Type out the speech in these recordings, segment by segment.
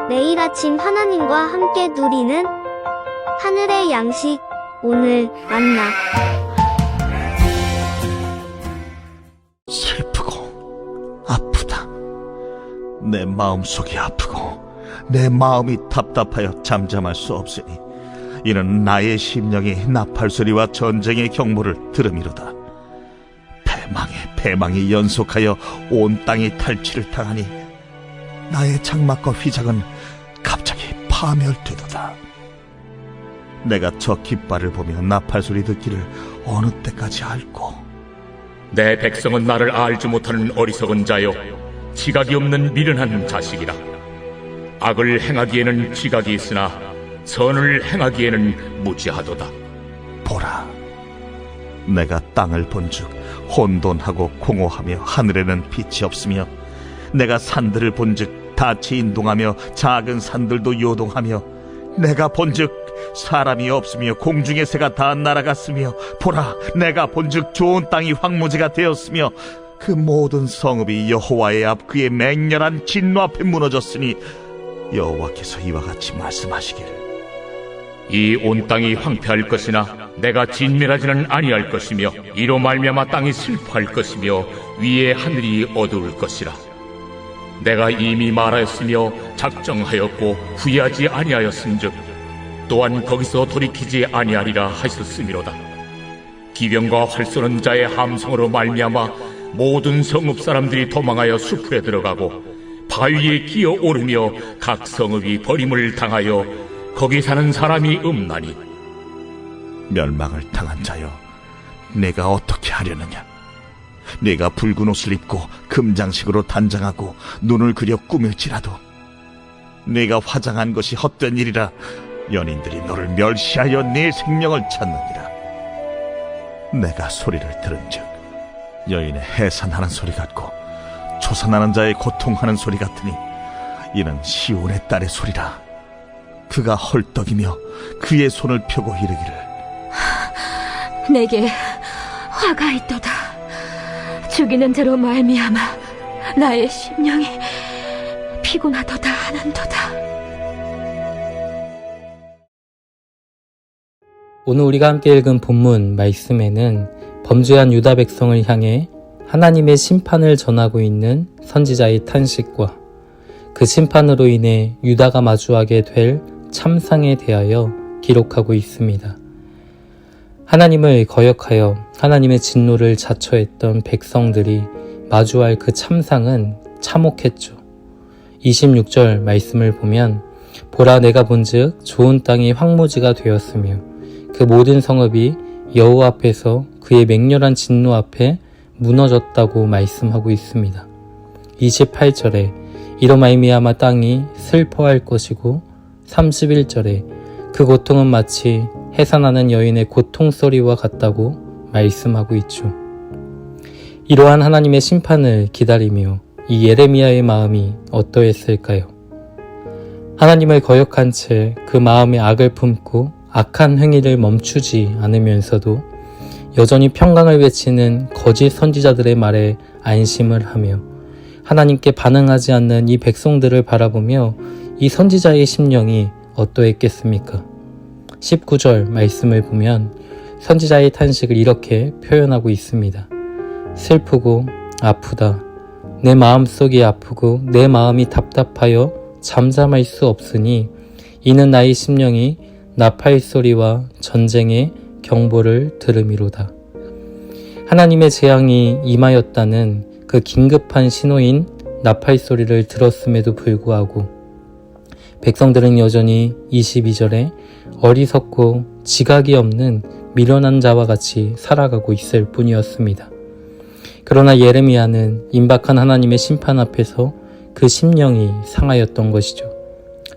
매일 아침 하나님과 함께 누리는 하늘의 양식, 오늘 만나. 슬프고 아프다. 내 마음속이 아프고 내 마음이 답답하여 잠잠할 수 없으니 이는 나의 심령이 나팔소리와 전쟁의 경보를 들음이로다. 패망이 연속하여 온 땅이 탈취를 당하니 나의 장막과 휘장은 갑자기 파멸되도다. 내가 저 깃발을 보며 나팔소리 듣기를 어느 때까지 앓고, 내 백성은 나를 알지 못하는 어리석은 자요, 지각이 없는 미련한 자식이라. 악을 행하기에는 지각이 있으나 선을 행하기에는 무지하도다. 보라, 내가 땅을 본즉 혼돈하고 공허하며 하늘에는 빛이 없으며, 내가 산들을 본즉 닻이 인동하며 작은 산들도 요동하며, 내가 본즉 사람이 없으며 공중의 새가 다 날아갔으며, 보라, 내가 본즉 좋은 땅이 황무지가 되었으며, 그 모든 성읍이 여호와의 앞 그의 맹렬한 진노 앞에 무너졌으니, 여호와께서 이와 같이 말씀하시기를, 이 온 땅이 황폐할 것이나 내가 진멸하지는 아니할 것이며, 이로 말미암아 땅이 슬퍼할 것이며 위에 하늘이 어두울 것이라. 내가 이미 말하였으며 작정하였고 후회하지 아니하였은즉 또한 거기서 돌이키지 아니하리라 하셨음이로다. 기병과 활 쏘는 자의 함성으로 말미암아 모든 성읍 사람들이 도망하여 수풀에 들어가고 바위에 기어 오르며 각 성읍이 버림을 당하여 거기 사는 사람이 없나니, 멸망을 당한 자여, 내가 어떻게 하려느냐? 네가 붉은 옷을 입고 금장식으로 단장하고 눈을 그려 꾸밀지라도 네가 화장한 것이 헛된 일이라. 연인들이 너를 멸시하여 네 생명을 찾느니라. 내가 소리를 들은즉 여인의 해산하는 소리 같고 초산하는 자의 고통하는 소리 같으니, 이는 시온의 딸의 소리라. 그가 헐떡이며 그의 손을 펴고 이르기를, 내게 화가 있도다. 죽이는 자로 말미암아 나의 심령이 피곤하도다 하는도다. 오늘 우리가 함께 읽은 본문 말씀에는 범죄한 유다 백성을 향해 하나님의 심판을 전하고 있는 선지자의 탄식과 그 심판으로 인해 유다가 마주하게 될 참상에 대하여 기록하고 있습니다. 하나님을 거역하여 하나님의 진노를 자처했던 백성들이 마주할 그 참상은 참혹했죠. 26절 말씀을 보면, 보라, 내가 본즉 좋은 땅이 황무지가 되었으며 그 모든 성읍이 여호와 앞에서 그의 맹렬한 진노 앞에 무너졌다고 말씀하고 있습니다. 28절에 이로 말미암아 땅이 슬퍼할 것이고, 31절에 그 고통은 마치 해산하는 여인의 고통소리와 같다고 말씀하고 있죠. 이러한 하나님의 심판을 기다리며 이 예레미야의 마음이 어떠했을까요? 하나님을 거역한 채 그 마음에 악을 품고 악한 행위를 멈추지 않으면서도 여전히 평강을 외치는 거짓 선지자들의 말에 안심을 하며 하나님께 반응하지 않는 이 백성들을 바라보며 이 선지자의 심령이 어떠했겠습니까? 19절 말씀을 보면 선지자의 탄식을 이렇게 표현하고 있습니다. 슬프고 아프다. 내 마음속이 아프고 내 마음이 답답하여 잠잠할 수 없으니, 이는 나의 심령이 나팔소리와 전쟁의 경보를 들음이로다. 하나님의 재앙이 임하였다는 그 긴급한 신호인 나팔소리를 들었음에도 불구하고 백성들은 여전히 22절에 어리석고 지각이 없는 미련한 자와 같이 살아가고 있을 뿐이었습니다. 그러나 예레미야는 임박한 하나님의 심판 앞에서 그 심령이 상하였던 것이죠.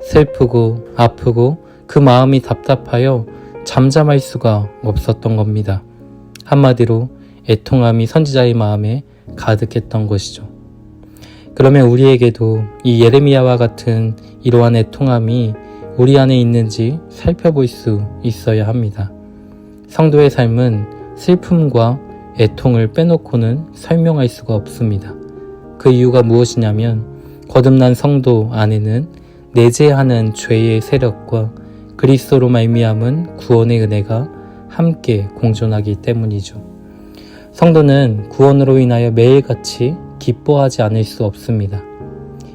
슬프고 아프고 그 마음이 답답하여 잠잠할 수가 없었던 겁니다. 한마디로 애통함이 선지자의 마음에 가득했던 것이죠. 그러면 우리에게도 이 예레미야와 같은 이러한 애통함이 우리 안에 있는지 살펴볼 수 있어야 합니다. 성도의 삶은 슬픔과 애통을 빼놓고는 설명할 수가 없습니다. 그 이유가 무엇이냐면, 거듭난 성도 안에는 내재하는 죄의 세력과 그리스도로 말미암은 구원의 은혜가 함께 공존하기 때문이죠. 성도는 구원으로 인하여 매일같이 기뻐하지 않을 수 없습니다.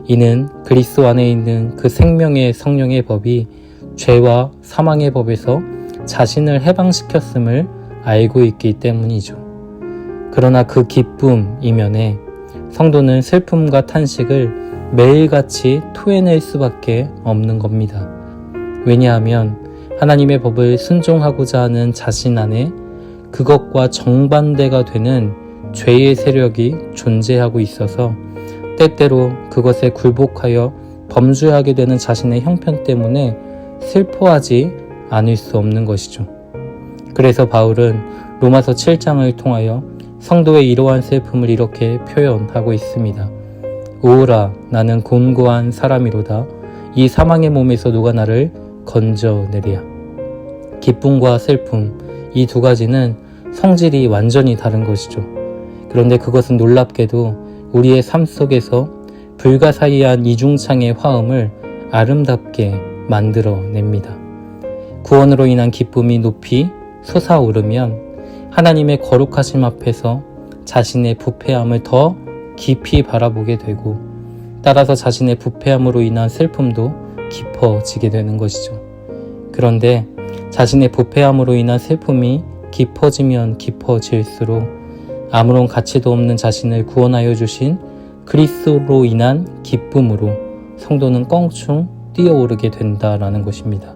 이는 그리스도 안에 있는 그 생명의 성령의 법이 죄와 사망의 법에서 자신을 해방시켰음을 알고 있기 때문이죠. 그러나 그 기쁨 이면에 성도는 슬픔과 탄식을 매일같이 토해낼 수밖에 없는 겁니다. 왜냐하면 하나님의 법을 순종하고자 하는 자신 안에 그것과 정반대가 되는 죄의 세력이 존재하고 있어서 때때로 그것에 굴복하여 범죄하게 되는 자신의 형편 때문에 슬퍼하지 않을 수 없는 것이죠. 그래서 바울은 로마서 7장을 통하여 성도의 이러한 슬픔을 이렇게 표현하고 있습니다. 오라, 나는 곤고한 사람이로다. 이 사망의 몸에서 누가 나를 건져내랴. 기쁨과 슬픔, 이 두 가지는 성질이 완전히 다른 것이죠. 그런데 그것은 놀랍게도 우리의 삶 속에서 불가사의한 이중창의 화음을 아름답게 만들어냅니다. 구원으로 인한 기쁨이 높이 솟아오르면 하나님의 거룩하심 앞에서 자신의 부패함을 더 깊이 바라보게 되고, 따라서 자신의 부패함으로 인한 슬픔도 깊어지게 되는 것이죠. 그런데 자신의 부패함으로 인한 슬픔이 깊어지면 깊어질수록 아무런 가치도 없는 자신을 구원하여 주신 그리스도로 인한 기쁨으로 성도는 껑충 뛰어오르게 된다라는 것입니다.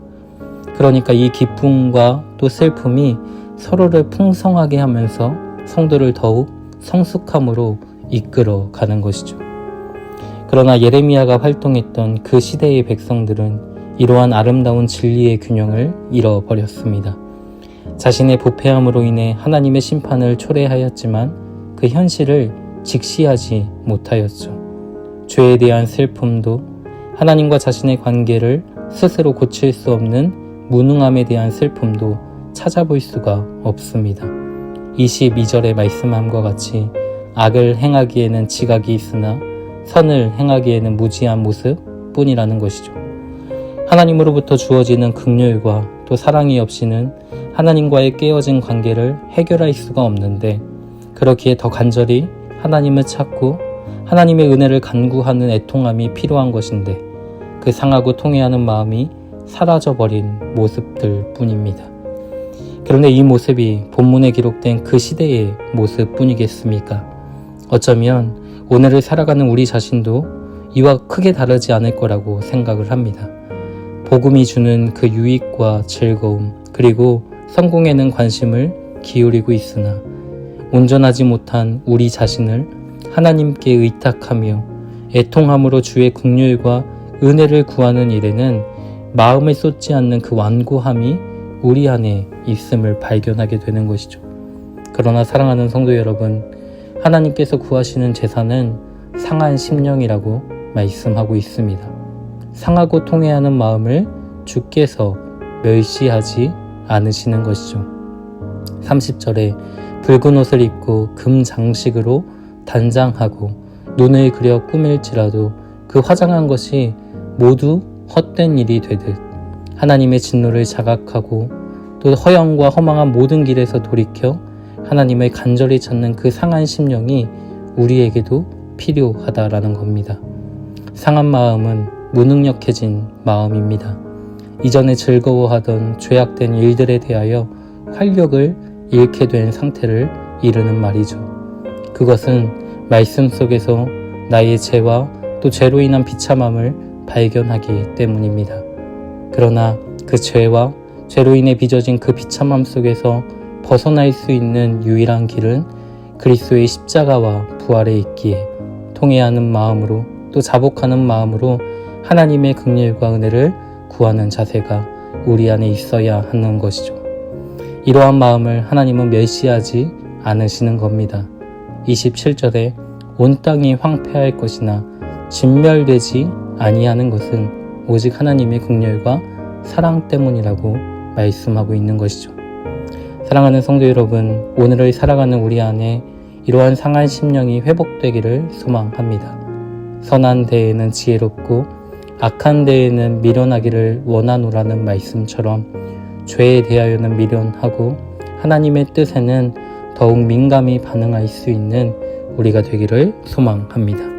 그러니까 이 기쁨과 또 슬픔이 서로를 풍성하게 하면서 성도를 더욱 성숙함으로 이끌어 가는 것이죠. 그러나 예레미야가 활동했던 그 시대의 백성들은 이러한 아름다운 진리의 균형을 잃어버렸습니다. 자신의 부패함으로 인해 하나님의 심판을 초래하였지만 그 현실을 직시하지 못하였죠. 죄에 대한 슬픔도, 하나님과 자신의 관계를 스스로 고칠 수 없는 무능함에 대한 슬픔도 찾아볼 수가 없습니다. 22절에 말씀함과 같이 악을 행하기에는 지각이 있으나 선을 행하기에는 무지한 모습 뿐이라는 것이죠. 하나님으로부터 주어지는 긍휼과 또 사랑이 없이는 하나님과의 깨어진 관계를 해결할 수가 없는데, 그렇기에 더 간절히 하나님을 찾고 하나님의 은혜를 간구하는 애통함이 필요한 것인데, 그 상하고 통회하는 마음이 사라져버린 모습들 뿐입니다. 그런데 이 모습이 본문에 기록된 그 시대의 모습 뿐이겠습니까? 어쩌면 오늘을 살아가는 우리 자신도 이와 크게 다르지 않을 거라고 생각을 합니다. 복음이 주는 그 유익과 즐거움, 그리고 성공에는 관심을 기울이고 있으나 온전하지 못한 우리 자신을 하나님께 의탁하며 애통함으로 주의 긍휼과 은혜를 구하는 일에는 마음을 쏟지 않는 그 완고함이 우리 안에 있음을 발견하게 되는 것이죠. 그러나 사랑하는 성도 여러분, 하나님께서 구하시는 제사는 상한 심령이라고 말씀하고 있습니다. 상하고 통회하는 마음을 주께서 멸시하지 않으시는 것이죠. 30절에 붉은 옷을 입고 금 장식으로 단장하고 눈을 그려 꾸밀지라도 그 화장한 것이 모두 헛된 일이 되듯 하나님의 진노를 자각하고 또 허영과 허망한 모든 길에서 돌이켜 하나님을 간절히 찾는 그 상한 심령이 우리에게도 필요하다라는 겁니다. 상한 마음은 무능력해진 마음입니다. 이전에 즐거워하던 죄악된 일들에 대하여 활력을 잃게 된 상태를 이르는 말이죠. 그것은 말씀 속에서 나의 죄와 또 죄로 인한 비참함을 발견하기 때문입니다. 그러나 그 죄와 죄로 인해 빚어진 그 비참함 속에서 벗어날 수 있는 유일한 길은 그리스도의 십자가와 부활에 있기에 통회하는 마음으로 또 자복하는 마음으로 하나님의 긍휼과 은혜를 구하는 자세가 우리 안에 있어야 하는 것이죠. 이러한 마음을 하나님은 멸시하지 않으시는 겁니다. 27절에 온 땅이 황폐할 것이나 진멸되지 아니하는 것은 오직 하나님의 긍휼과 사랑 때문이라고 말씀하고 있는 것이죠. 사랑하는 성도 여러분, 오늘을 살아가는 우리 안에 이러한 상한 심령이 회복되기를 소망합니다. 선한 대에는 지혜롭고 악한 데에는 미련하기를 원하노라는 말씀처럼 죄에 대하여는 미련하고 하나님의 뜻에는 더욱 민감히 반응할 수 있는 우리가 되기를 소망합니다.